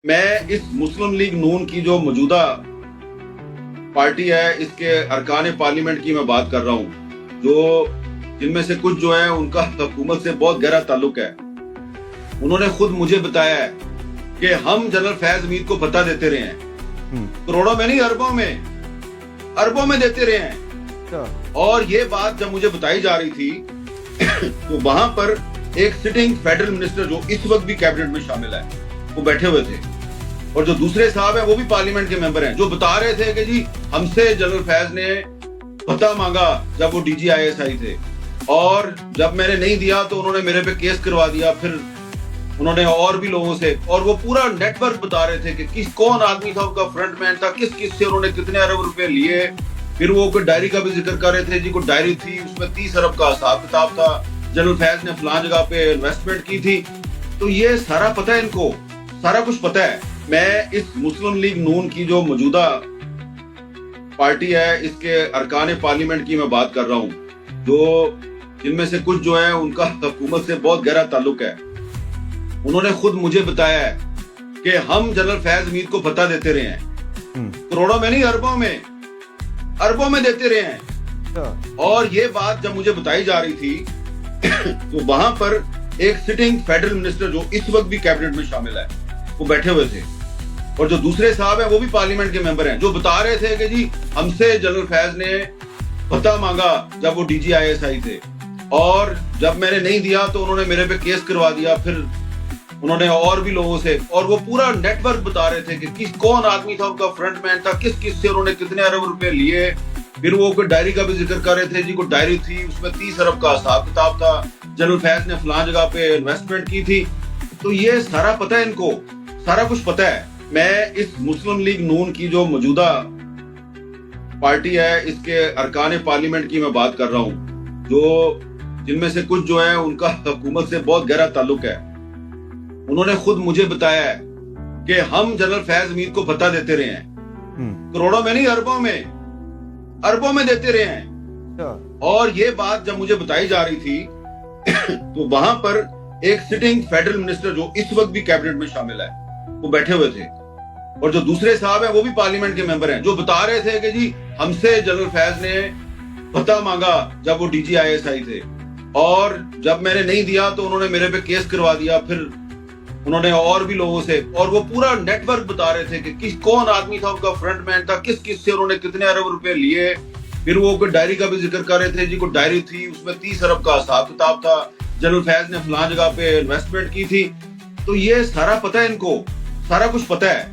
मैं इस मुस्लिम लीग नून की जो मौजूदा पार्टी है, इसके अरकान पार्लियामेंट की मैं बात कर रहा हूँ, जो जिनमें से कुछ जो है उनका हुकूमत से बहुत गहरा ताल्लुक है। उन्होंने खुद मुझे बताया है कि हम जनरल फैज मीर को भत्ता देते रहे हैं, करोड़ों में नहीं अरबों में देते रहे हैं। और ये बात जब मुझे बताई जा रही थी तो वहां पर एक सिटिंग फेडरल मिनिस्टर जो इस वक्त भी कैबिनेट में शामिल है, वो बैठे हुए थे, और जो दूसरे साहब हैं वो भी पार्लियामेंट के मेंबर हैं, जो बता रहे थे कि जी हमसे जनरल फैज ने भत्ता मांगा जब वो DGISI थे, और जब मैंने नहीं दिया तो उन्होंने मेरे पे केस करवा दिया। फिर उन्होंने और भी लोगों से, और वो पूरा नेटवर्क बता रहे थे कि कौन आदमी था उनका फ्रंटमैन था, किस से उन्होंने कितने अरब रुपए लिए। फिर वो कोई डायरी का भी जिक्र कर रहे थे, जी कोई डायरी थी उसमें 30 अरब का हिसाब किताब था, जनरल फैज ने फलां जगह पे इन्वेस्टमेंट की थी। तो ये सारा पता है, इनको सारा कुछ पता है। मैं इस मुस्लिम लीग नून की जो मौजूदा पार्टी है, इसके अरकान पार्लियामेंट की मैं बात कर रहा हूँ, जो जिनमें से कुछ जो है उनका हुकूमत से बहुत गहरा ताल्लुक है। उन्होंने खुद मुझे बताया है कि हम जनरल फैज मीर को भत्ता देते रहे हैं, करोड़ों में नहीं अरबों में देते रहे हैं। और ये बात जब मुझे बताई जा रही थी तो वहां पर एक सिटिंग फेडरल मिनिस्टर जो इस वक्त भी कैबिनेट में शामिल है, वो बैठे हुए थे, और जो दूसरे साहब हैं वो भी पार्लियामेंट के मेंबर हैं, जो बता रहे थे कि जी हमसे जनरल फैज ने भत्ता मांगा जब वो DGISI थे, और जब मैंने नहीं दिया तो उन्होंने मेरे पे केस करवा दिया। फिर उन्होंने और भी लोगों से, और वो पूरा नेटवर्क बता रहे थे कि कौन आदमी था उनका फ्रंटमैन था, किस से उन्होंने कितने अरब रुपए लिए। फिर वो कोई डायरी का भी जिक्र कर रहे थे, जी कोई डायरी थी उसमें 30 अरब का हिसाब किताब था, जनरल फैज ने फलां जगह पे इन्वेस्टमेंट की थी। तो ये सारा पता है, इनको सारा कुछ पता है। मैं इस मुस्लिम लीग नून की जो मौजूदा पार्टी है, इसके अरकान पार्लियामेंट की मैं बात कर रहा हूँ, जो जिनमें से कुछ जो है उनका हुकूमत से बहुत गहरा ताल्लुक है। उन्होंने खुद मुझे बताया है कि हम जनरल फैज मीर को भत्ता देते रहे हैं, करोड़ों में नहीं अरबों में देते रहे हैं। और ये बात जब मुझे बताई जा रही थी तो वहां पर एक सिटिंग फेडरल मिनिस्टर जो इस वक्त भी कैबिनेट में शामिल है, वो बैठे हुए थे, और जो दूसरे साहब हैं वो भी पार्लियामेंट के मेंबर हैं, जो बता रहे थे कि जी हमसे जनरल फैज ने भत्ता मांगा जब वो DGISI थे, और जब मैंने नहीं दिया तो उन्होंने मेरे पे केस करवा दिया। फिर उन्होंने और भी लोगों से, और वो पूरा नेटवर्क बता रहे थे कि कौन आदमी था उनका फ्रंटमैन था, किस से उन्होंने कितने अरब रुपए लिए। फिर वो कोई डायरी का भी जिक्र कर रहे थे, जी कोई डायरी थी उसमें 30 अरब का हिसाब किताब था, जनरल फैज ने फलां जगह पे इन्वेस्टमेंट की थी। तो ये सारा पता है, इनको सारा कुछ पता है।